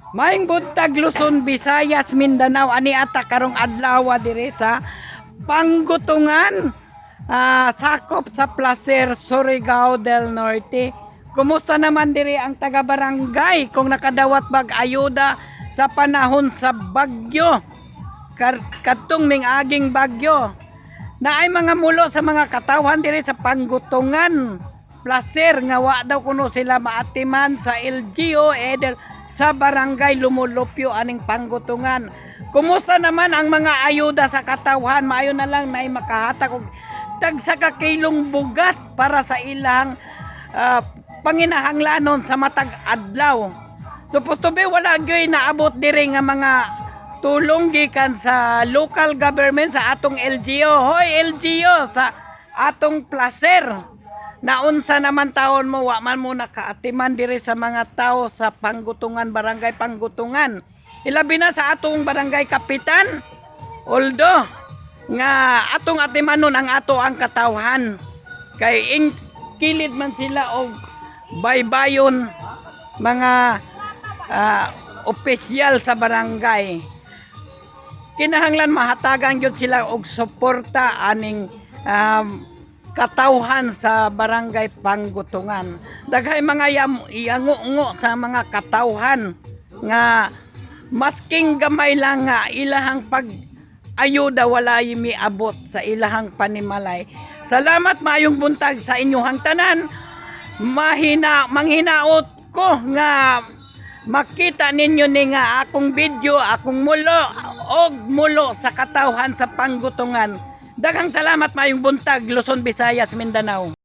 Maing buntag Luzon, Visayas, Mindanao ani ata karong adlaw diri sa Panggutungan, sakop sa Placer, Surigao del Norte. Kumusta naman diri ang taga-barangay kung nakadawat bag ayuda sa panahon sa bagyo? Kadtong ming-aging bagyo. Naay mga mulo sa mga katawan diri sa Panggutungan, Placer nga wa daw kuno sila maatiman sa LGU eder sa barangay Lumulupyo aning Panggutungan. Kumusta naman ang mga ayuda sa katawan? Maayo na lang na makahatag og tagsa ka kilong bugas para sa ilang panginahanglanon sa matag adlaw. Supposed to be wala gyud naabot diri nga mga tulong gikan sa local government sa atong LGU. Hoy LGU sa atong Placer. Naunsa naman taon mo, wa man mo nakaatiman diri sa mga tao sa Panggutungan, barangay Panggutungan. Ilabi na sa atong barangay kapitan, Oldo, nga atong atimanon ang ato ang katawhan. Kay kilid man sila og baybayon mga opisyal sa barangay. Kinahanglan mahatagan gyud sila og suporta aning katawhan sa barangay Panggutungan. Daghay mga iango-ngo sa mga katawhan nga masking gamay lang nga ilahang pag-ayuda wala miabot sa ilahang panimalay. Salamat maayong buntag sa inyong tanan. Manghinaot ko nga makita ninyo ni nga akong video, akong mulo sa katawhan sa Panggutungan. Daghang salamat maayong buntag Luzon, Visayas, Mindanao.